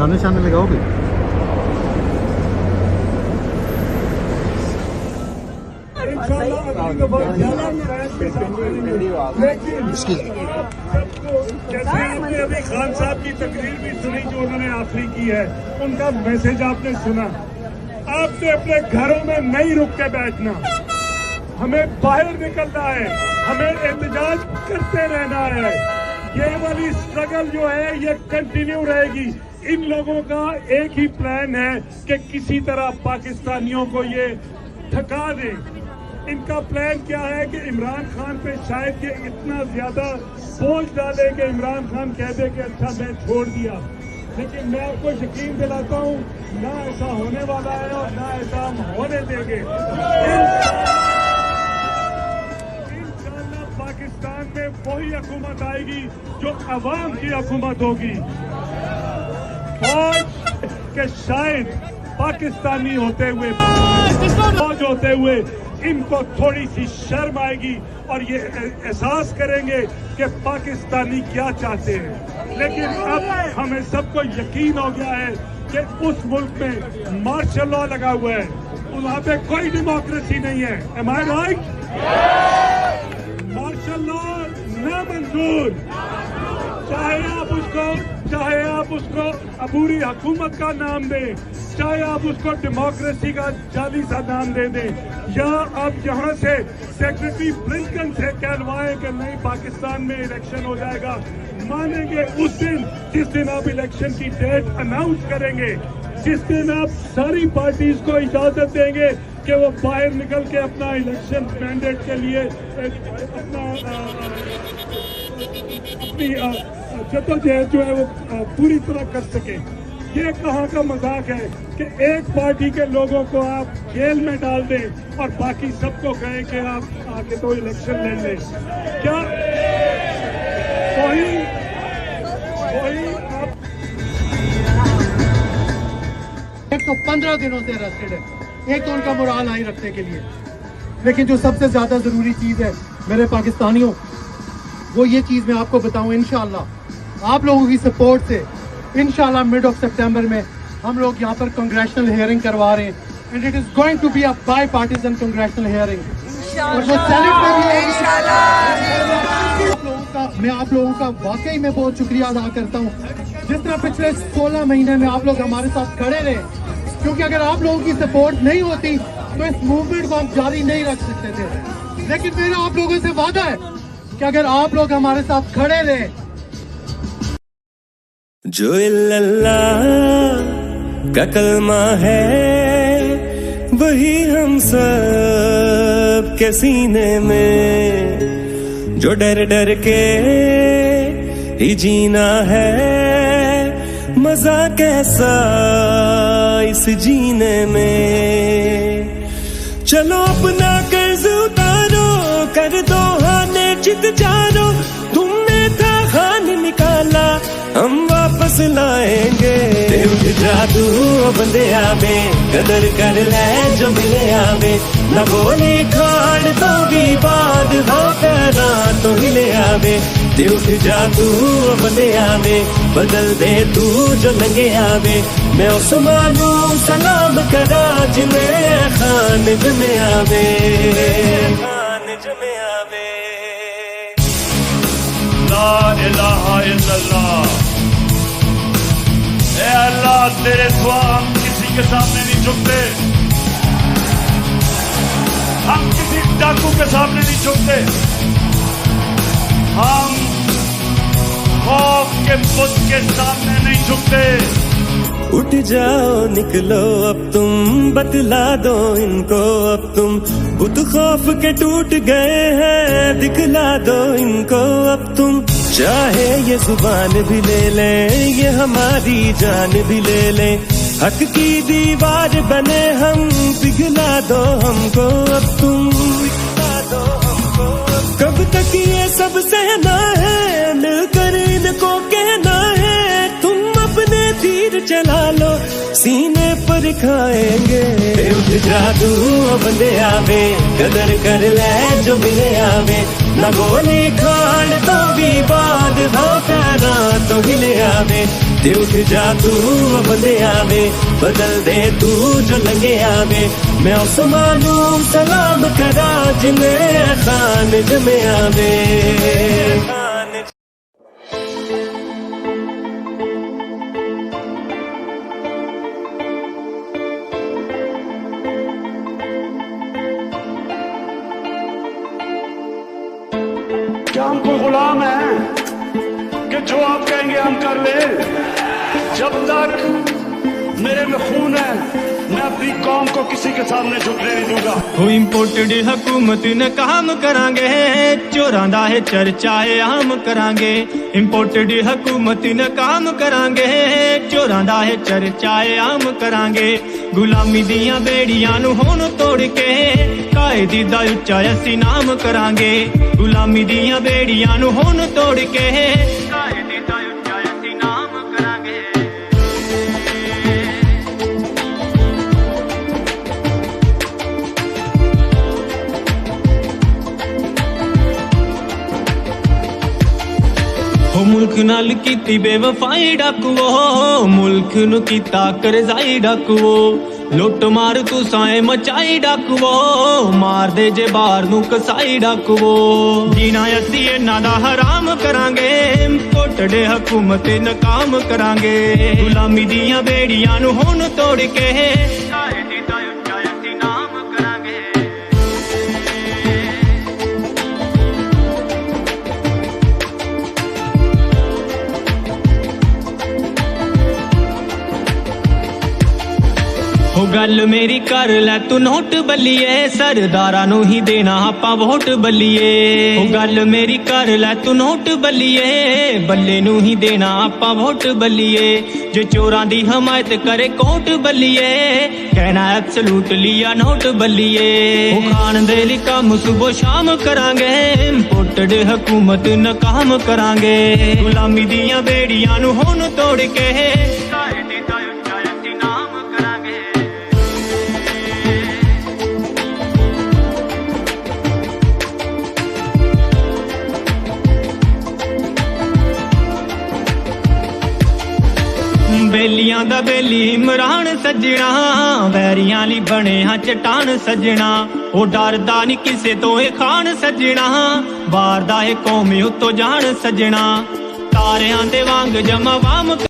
गाने शाने लगाओगे? जैसे आपने अभी खान साहब की तकरीर भी सुनी जो उन्होंने आखिरी की है, उनका मैसेज आपने सुना। आपने अपने घरों में नहीं रुक के बैठना, हमें बाहर निकलना है, हमें एहतजाज करते रहना है। ये वाली स्ट्रगल जो है ये कंटिन्यू रहेगी। इन लोगों का एक ही प्लान है कि किसी तरह पाकिस्तानियों को ये थका दें। इनका प्लान क्या है कि इमरान खान पे शायद ये इतना ज्यादा बोझ डाले कि इमरान खान कह दे कि अच्छा मैं छोड़ दिया। लेकिन मैं आपको यकीन दिलाता हूँ ना ऐसा होने वाला है और ना ऐसा हम होने देंगे। इंशाअल्लाह पाकिस्तान में वही हुकूमत आएगी जो अवाम की हुकूमत होगी। फौज के शायद पाकिस्तानी होते हुए, फौज होते हुए इनको थोड़ी सी शर्म आएगी और ये एहसास करेंगे कि पाकिस्तानी क्या चाहते हैं। लेकिन अब हमें सबको यकीन हो गया है कि उस मुल्क में मार्शल लॉ लगा हुआ है, वहाँ पे कोई डेमोक्रेसी नहीं है। एम आई राइट? मार्शल लॉ ना मंजूर, चाहे आप उसको अबूरी हुकूमत का नाम दें, चाहे आप उसको डेमोक्रेसी का जाली सा नाम दे दें, या आप यहाँ से सेक्रेटरी ब्लिंकन से कहलवाएं कि नहीं पाकिस्तान में इलेक्शन हो जाएगा। मानेंगे उस दिन जिस दिन आप इलेक्शन की डेट अनाउंस करेंगे, जिस दिन आप सारी पार्टीज को इजाजत देंगे कि वो बाहर निकल के अपना इलेक्शन मैंडेट के लिए अपनी जद्दोजहद जो है वो पूरी तरह कर सके। ये कहाँ का मजाक है कि एक पार्टी के लोगों को आप जेल में डाल दें और बाकी सबको कहें कि आप आके तो इलेक्शन लड़ लें। क्या वही आप 115 दिनों से अरेस्टेड है, एक तो उनका मोराल हाई रखने के लिए। लेकिन जो सबसे ज्यादा जरूरी चीज है मेरे पाकिस्तानियों, वो ये चीज मैं आपको बताऊं, इंशाल्लाह आप लोगों की सपोर्ट से इंशाल्लाह मिड ऑफ सितंबर में हम लोग यहाँ पर कांग्रेशनल हियरिंग करवा रहे हैं and it is going to be a bipartisan congressional hearing. और वो सेनेट में भी मैं आप लोगों का वाकई में बहुत शुक्रिया अदा करता हूँ, जिस तरह पिछले 16 महीने में आप लोग हमारे साथ खड़े रहे। क्योंकि अगर आप लोगों की सपोर्ट नहीं होती तो इस मूवमेंट को हम जारी नहीं रख सकते थे। लेकिन मेरा आप लोगों से वादा है कि अगर आप लोग हमारे साथ खड़े रहे, जो अल्लाह का कलमा है वही हम सब के सीने में, जो डर डर के ही जीना है, मजा कैसा इस जीने में। चलो अपना कर्ज उतारो, कर दो हाने चित जानो, तुमने था खान निकाला हम वापस लाएंगे। उठ जादू बंदे आवे, कदर कर ले जो मिले आवे, न बोली खान तो भी बाद हो पैरा तो हिले आवे। उठ जादू बंदे आवे, बदल दे तू जो लंगे आवे, मैं उस मानू सलाम करा जिन्हें खान जमे आवे, खान जमे आवे। ला इलाहा इल्लल्लाह। ए अल्लाह तेरे दुआ हम किसी के सामने नहीं झुकते, हम किसी डाकू के सामने नहीं झुकते, हम खौफ के बुत के सामने नहीं झुकते। उठ जाओ निकलो अब तुम, बतला दो इनको अब तुम, बुत खौफ के टूट गए हैं, दिखला दो इनको अब तुम। चाहे ये जुबान भी ले ले, ये हमारी जान भी ले ले, हक की दीवार बने हम, पिघला दो हमको अब तुम, पिघला दो हमको। कब तक ये सब सहना है, मिलकर इनको कहना है, तुम अपने तीर चला लो, सीने पर खाएंगे। उठ जादू बंदे आवे, कदर कर ले जो मिले आवे, न गोली खान तो भी बाद हो पैरा तो हिले आवे। ते उठ जा तू बंदे आवे, बदल दे तू जो लगे आवे। मैं उस मालूम सलाम करा जिन्हें खान जमे आवे। क्या हम कोई गुलाम है कि जो आप कहेंगे हम कर ले? जब तक मेरे में खून है मैं अपनी कौम को किसी के सामने झुकने नहीं दूंगा। वो इंपोर्टेड हुकूमत ने काम करांगे, चोरां दा है चर्चा है आम करांगे। इंपोर्टेड हुकूमत ने काम करांगे, चोरां दा है चर्चा है आम करांगे। गुलामी दियां बेड़ियां नू हुण तोड़ के कायदी दा उच्चा असीं नाम करांगे। गुलामी दियां बेड़ियां नू हुण तोड़ के कायदी दा उच्चा असीं नाम करांगे। मुल्क नाल कीती बेवफाई डाकुओ, मुल्क नू कीता करजाई डाकुओ। लुट मार तू साए मचाई डाकुओ, मार दे जे बार नू कसाई डाकुओ। जीना असी इन्हां दा हराम करांगे, कोटड़े हुकूमत नाकाम करांगे। गुलामी दियां बेड़ियां नू हुण तोड़ के कायदी दा उच्चा असी नाम करांगे। हो गल मेरी कर लै तू नोट बल्लिए, सरदारां नू ही देना आपां वोट बल्लिए। हो गल मेरी कर लै तू नोट बल्लिए, बल्ले नू ही देना आपां वोट बल्लिए। जे चोरां दी हमायत करे कोट बल्लिए, कहना एब्सोल्यूट लिया नोट बल्लिए। हो खान दे लई कम सुबह शाम करांगे, इंपोर्टेड हुकूमत नाकाम करांगे। गुलामी दियां बेड़ियां नू हुण तोड़ के कायदी दा उच्चा असीं नाम करांगे। बेलियां दा बेली इमरान सजना, वैरियां ली बने हां चट्टान सजना। ओ डरदा नी किसे तो ए खान सजना, बार दा ए कौमी उत्तो जान सजना। तारियां दे वांग जमा वाम